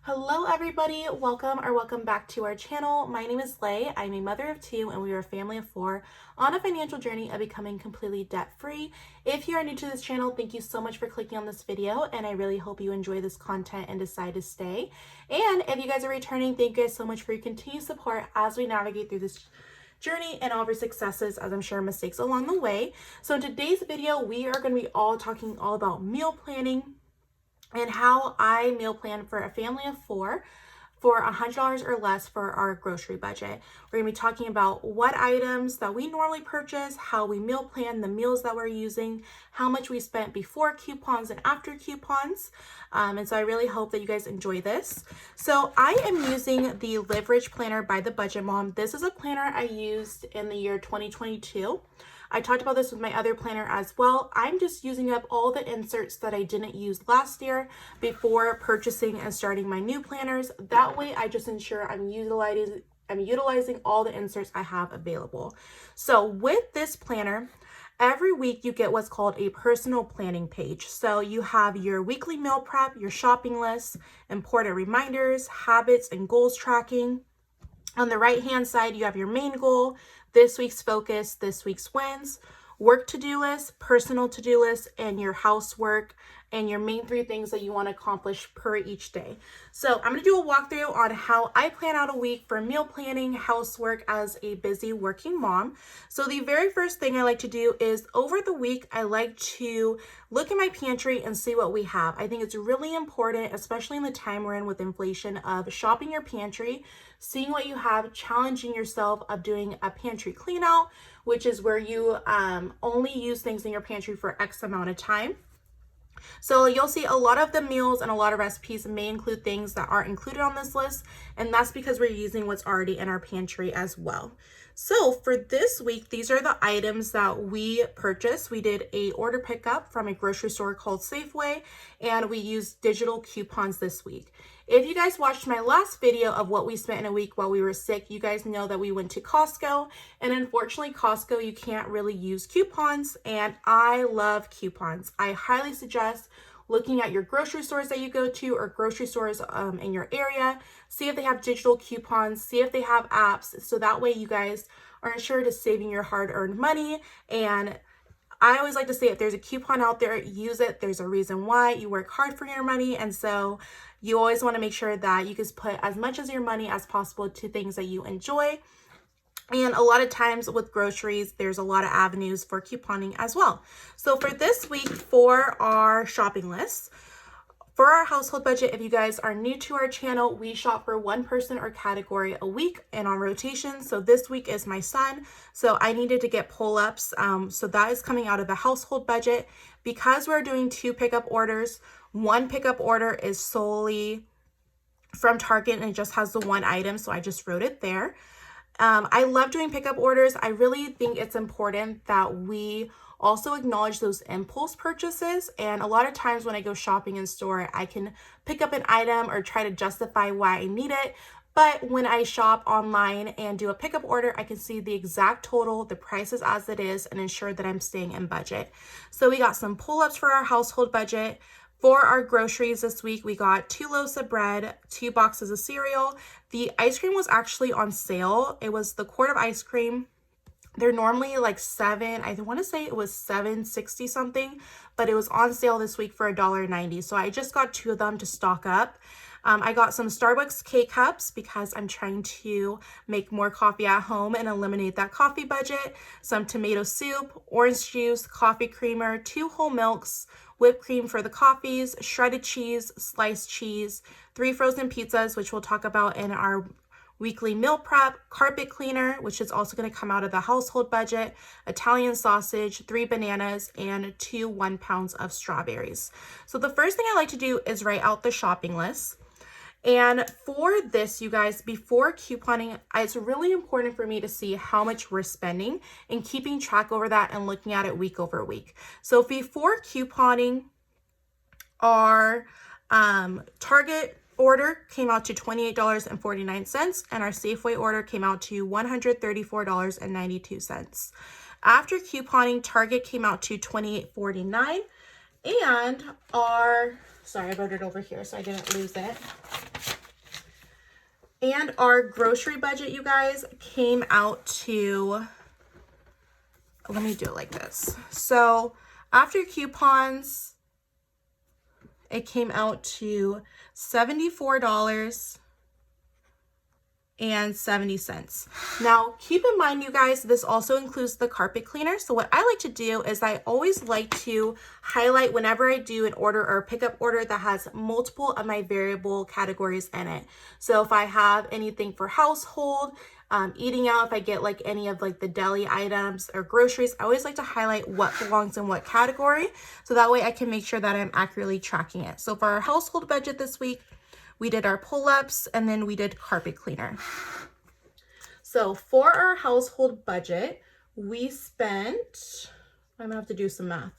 Hello everybody, welcome back to our channel. My name is Lay. I'm a mother of two and we are a family of four on a financial journey of becoming completely debt-free. If you are new to this channel, thank you so much for clicking on this video and I really hope you enjoy this content and decide to stay. And if you guys are returning, thank you guys so much for your continued support as we navigate through this journey and all of our successes, as I'm sure mistakes along the way. So in today's video, we are going to be talking all about meal planning and how I meal plan for a family of four for $100 or less for our grocery budget. We're gonna be talking about what items that we normally purchase, how we meal plan, the meals that we're using, how much we spent before coupons and after coupons. And so I really hope that you guys enjoy this. So I am using the Live Rich Planner by the Budget Mom. This is a planner I used in the year 2022. I talked about this with my other planner as well. I'm just using up all the inserts that I didn't use last year before purchasing and starting my new planners. That way I just ensure I'm utilizing all the inserts I have available. So with this planner, every week you get what's called a personal planning page. So you have your weekly meal prep, your shopping list, important reminders, habits and goals tracking. On the right hand side, you have your main goal, this week's focus, this week's wins, work to-do list, personal to-do list, and your housework, and your main three things that you want to accomplish per each day. So I'm going to do a walkthrough on how I plan out a week for meal planning, housework as a busy working mom. So the very first thing I like to do is over the week, I like to look at my pantry and see what we have. I think it's really important, especially in the time we're in with inflation, of shopping your pantry, seeing what you have, challenging yourself of doing a pantry clean out, which is where you only use things in your pantry for X amount of time. So you'll see a lot of the meals and a lot of recipes may include things that aren't included on this list, and that's because we're using what's already in our pantry as well. So for this week, these are the items that we purchased. We did a order pickup from a grocery store called Safeway, and we used digital coupons this week. If you guys watched my last video of what we spent in a week while we were sick, you guys know that we went to Costco, and unfortunately Costco, you can't really use coupons, and I love coupons. I highly suggest looking at your grocery stores that you go to or grocery stores in your area, see if they have digital coupons, see if they have apps, so that way you guys are ensured of saving your hard-earned money. And I always like to say if there's a coupon out there, use it. There's a reason why. You work hard for your money, and so you always want to make sure that you can put as much of your money as possible to things that you enjoy. And a lot of times with groceries, there's a lot of avenues for couponing as well. So for this week, for our shopping list, for our household budget, if you guys are new to our channel, we shop for one person or category a week and on rotation. So this week is my son. So I needed to get pull-ups. So that is coming out of the household budget. Because we're doing 2 pickup orders, one pickup order is solely from Target and it just has the one item. So I just wrote it there. I love doing pickup orders. I really think it's important that we also acknowledge those impulse purchases. And a lot of times when I go shopping in store, I can pick up an item or try to justify why I need it. But when I shop online and do a pickup order, I can see the exact total, the prices as it is, and ensure that I'm staying in budget. So we got some pull-ups for our household budget. For our groceries this week, we got 2 loaves of bread, 2 boxes of cereal. The ice cream was actually on sale. It was the quart of ice cream. They're normally like I want to say it was $7.60 something, but it was on sale this week for $1.90. So I just got 2 of them to stock up. I got some Starbucks K-Cups because I'm trying to make more coffee at home and eliminate that coffee budget. Some tomato soup, orange juice, coffee creamer, 2 whole milks, whipped cream for the coffees, shredded cheese, sliced cheese, 3 frozen pizzas, which we'll talk about in our weekly meal prep, carpet cleaner, which is also going to come out of the household budget, Italian sausage, 3 bananas, and 2 1-pounds of strawberries. So the first thing I like to do is write out the shopping list. And for this, you guys, before couponing, it's really important for me to see how much we're spending and keeping track over that and looking at it week over week. So before couponing, our Target order came out to $28.49 and our Safeway order came out to $134.92. After couponing, Target came out to $28.49 and our, sorry, I wrote it over here so I didn't lose it. And our grocery budget, you guys, came out to, let me do it like this. So after coupons, it came out to $74.70. Now, keep in mind, you guys, this also includes the carpet cleaner. So what I like to do is I always like to highlight whenever I do an order or a pickup order that has multiple of my variable categories in it. So if I have anything for household, eating out, if I get like any of like the deli items or groceries, I always like to highlight what belongs in what category. So that way I can make sure that I'm accurately tracking it. So for our household budget this week, we did our pull-ups and then we did carpet cleaner. So for our household budget, we spent, I'm gonna have to do some math.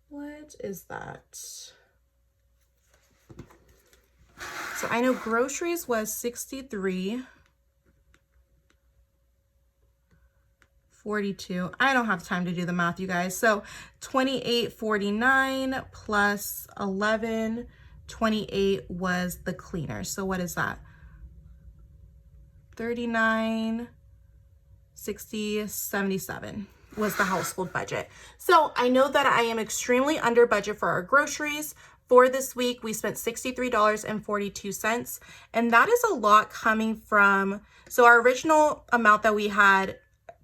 What is that? So I know groceries was $63.42. I don't have time to do the math, you guys. So $28.49 plus $11.28 was the cleaner. So what is that? $39.60.77 was the household budget. So I know that I am extremely under budget for our groceries. For this week, we spent $63.42, and that is a lot coming from, so our original amount that we had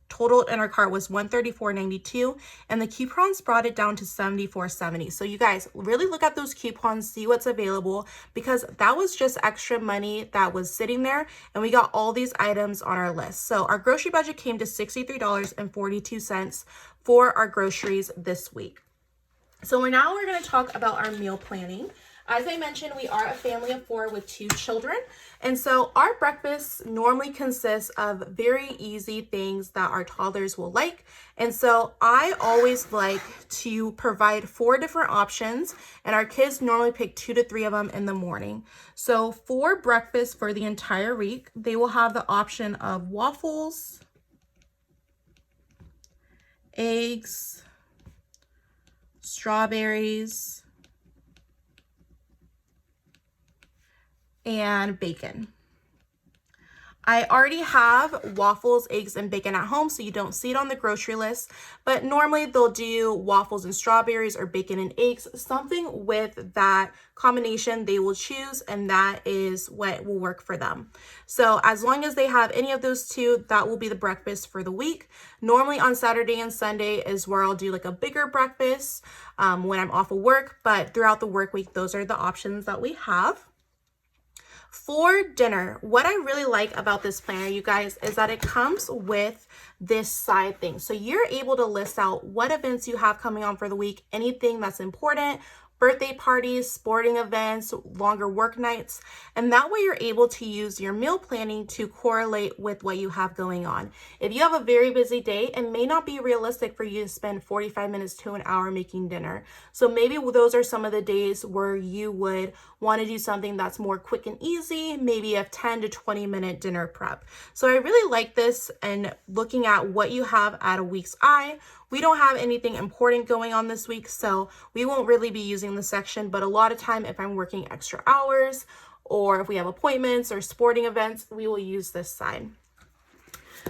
totaled in our cart was $134.92, and the coupons brought it down to $74.70. So you guys really look at those coupons, see what's available, because that was just extra money that was sitting there, and we got all these items on our list. So our grocery budget came to $63.42 for our groceries this week. So we're going to talk about our meal planning. As I mentioned, we are a family of 4 with 2 children. And so our breakfast normally consists of very easy things that our toddlers will like. And so I always like to provide 4 different options, and our kids normally pick 2 to 3 of them in the morning. So for breakfast for the entire week, they will have the option of waffles, eggs, strawberries, and bacon. I already have waffles, eggs, and bacon at home, so you don't see it on the grocery list, but normally they'll do waffles and strawberries or bacon and eggs, something with that combination they will choose, and that is what will work for them. So as long as they have any of those 2, that will be the breakfast for the week. Normally on Saturday and Sunday is where I'll do like a bigger breakfast when I'm off of work, but throughout the work week, those are the options that we have. For dinner, what I really like about this planner, you guys, is that it comes with this side thing. So you're able to list out what events you have coming on for the week, anything that's important, birthday parties, sporting events, longer work nights, and that way you're able to use your meal planning to correlate with what you have going on. If you have a very busy day, it may not be realistic for you to spend 45 minutes to an hour making dinner. So maybe those are some of the days where you would want to do something that's more quick and easy, maybe a 10 to 20 minute dinner prep. So I really like this, and looking at what you have at a week's eye. We don't have anything important going on this week, so we won't really be using the section, but a lot of time if I'm working extra hours or if we have appointments or sporting events, we will use this side.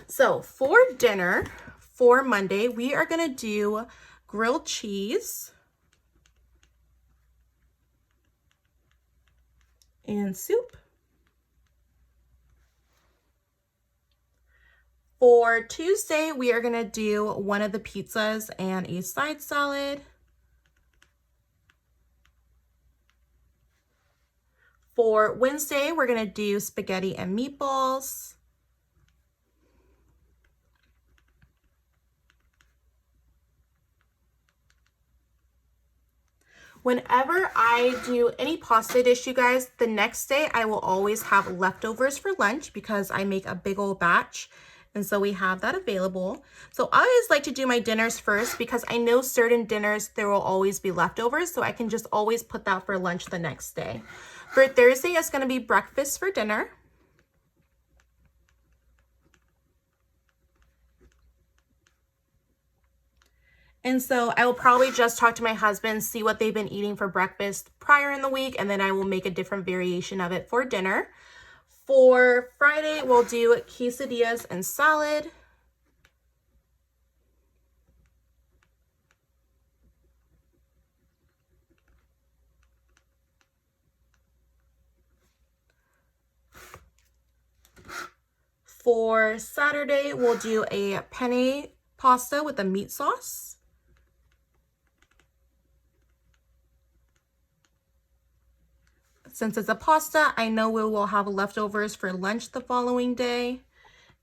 So for dinner for Monday, we are going to do grilled cheese and soup. For Tuesday, we are going to do one of the pizzas and a side salad. For Wednesday, we're going to do spaghetti and meatballs. Whenever I do any pasta dish, you guys, the next day I will always have leftovers for lunch because I make a big old batch. And so we have that available. So I always like to do my dinners first because I know certain dinners, there will always be leftovers. So I can just always put that for lunch the next day. For Thursday, it's going to be breakfast for dinner. And so I will probably just talk to my husband, see what they've been eating for breakfast prior in the week, and then I will make a different variation of it for dinner. For Friday, we'll do quesadillas and salad. For Saturday, we'll do a penne pasta with a meat sauce. Since it's a pasta, I know we will have leftovers for lunch the following day.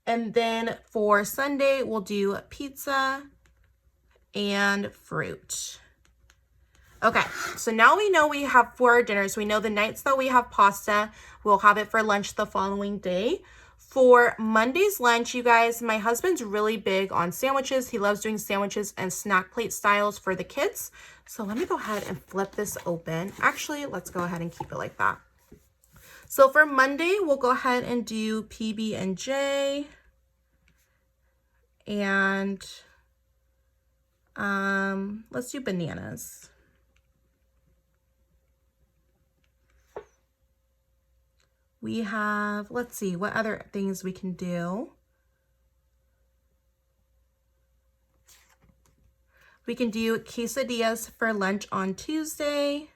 And then for Sunday, we'll do pizza and fruit. Okay, so now we know we have 4 dinners. We know the nights that we have pasta, we'll have it for lunch the following day. For Monday's lunch, you guys, my husband's really big on sandwiches. He loves doing sandwiches and snack plate styles for the kids. So let me go ahead and flip this open. Actually, let's go ahead and keep it like that. So for Monday, we'll go ahead and do PB&J and let's do bananas. We have, let's see, what other things we can do. We can do quesadillas for lunch on Tuesday.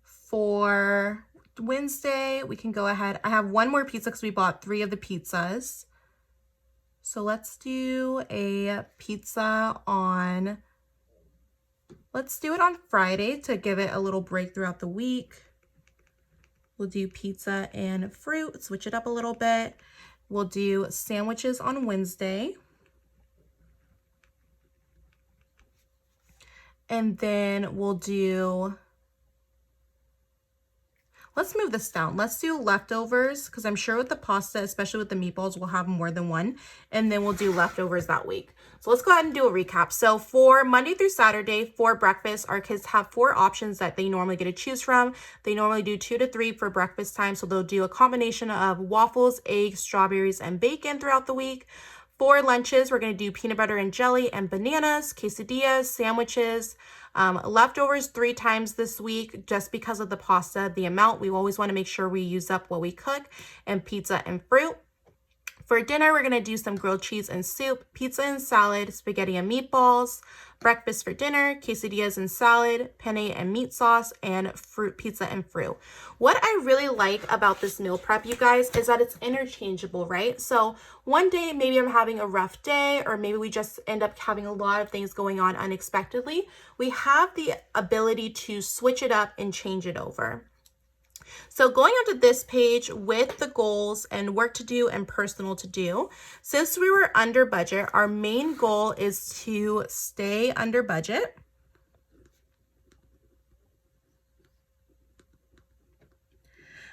For Wednesday, we can go ahead. I have one more pizza because we bought 3 of the pizzas. So let's do a pizza on, let's do it on Friday to give it a little break throughout the week. We'll do pizza and fruit, switch it up a little bit. We'll do sandwiches on Wednesday. And then we'll do, let's move this down. Let's do leftovers because I'm sure with the pasta, especially with the meatballs, we'll have more than one. And then we'll do leftovers that week. So let's go ahead and do a recap. So for Monday through Saturday, for breakfast, our kids have 4 options that they normally get to choose from. They normally do 2 to 3 for breakfast time. So they'll do a combination of waffles, eggs, strawberries, and bacon throughout the week. For lunches, we're going to do peanut butter and jelly and bananas, quesadillas, sandwiches, leftovers 3 times this week just because of the pasta, the amount. We always want to make sure we use up what we cook, and pizza and fruit. For dinner, we're going to do some grilled cheese and soup, pizza and salad, spaghetti and meatballs. Breakfast for dinner, quesadillas and salad, penne and meat sauce, and fruit, pizza and fruit. What I really like about this meal prep, you guys, is that it's interchangeable, right? So one day, maybe I'm having a rough day, or maybe we just end up having a lot of things going on unexpectedly. We have the ability to switch it up and change it over. So going onto this page with the goals and work to do and personal to do, since we were under budget, our main goal is to stay under budget.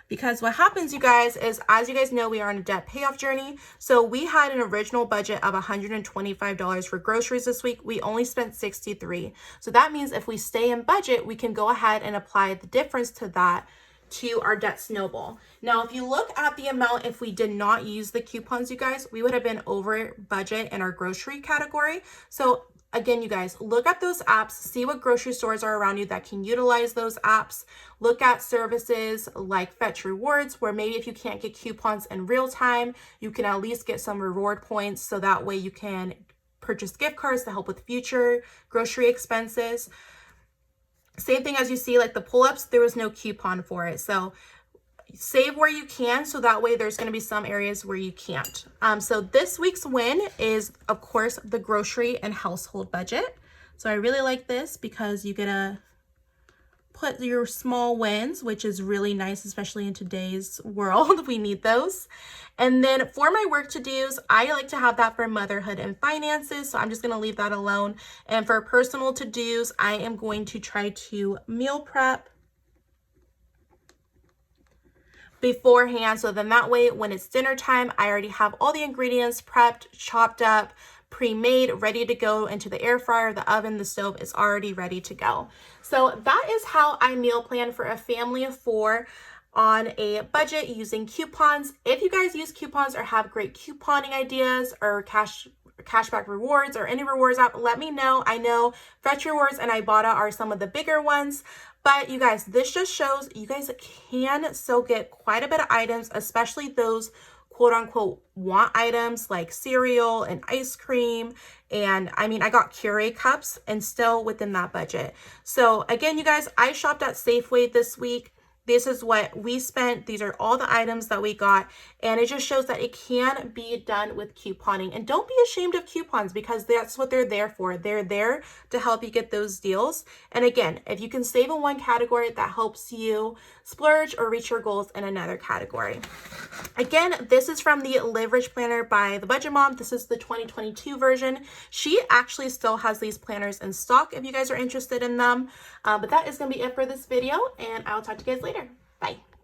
Because what happens, you guys, is as you guys know, we are on a debt payoff journey. So we had an original budget of $125 for groceries this week. We only spent $63. So that means if we stay in budget, we can go ahead and apply the difference to that to our debt snowball. Now, if you look at the amount, if we did not use the coupons, you guys, we would have been over budget in our grocery category. So again, you guys, look at those apps, see what grocery stores are around you that can utilize those apps. Look at services like Fetch Rewards, where maybe if you can't get coupons in real time, you can at least get some reward points. So that way you can purchase gift cards to help with future grocery expenses. Same thing as you see, like the pull-ups, there was no coupon for it. So save where you can, so that way there's going to be some areas where you can't. So this week's win is, of course, the grocery and household budget. So I really like this because you get to put your small wins, which is really nice, especially in today's world. We need those. And then for my work to-dos, I like to have that for motherhood and finances, so I'm just going to leave that alone. And for personal to-dos, I am going to try to meal prep beforehand, so then that way when it's dinner time, I already have all the ingredients prepped, chopped up, pre-made, ready to go into the air fryer, the oven, the stove is already ready to go. So that is how I meal plan for a family of 4 on a budget using coupons. If you guys use coupons or have great couponing ideas or cash cashback rewards or any rewards app, let me know. I know Fetch Rewards and Ibotta are some of the bigger ones, but you guys, this just shows you guys can still get quite a bit of items, especially those quote unquote want items like cereal and ice cream. And I mean, I got Keurig cups and still within that budget. So again, you guys, I shopped at Safeway this week. This is what we spent. These are all the items that we got. And it just shows that it can be done with couponing. And don't be ashamed of coupons because that's what they're there for. They're there to help you get those deals. And again, if you can save in one category, that helps you splurge or reach your goals in another category. Again, this is from the Live Rich Planner by The Budget Mom. This is the 2022 version. She actually still has these planners in stock if you guys are interested in them. But that is going to be it for this video, and I'll talk to you guys later. Bye.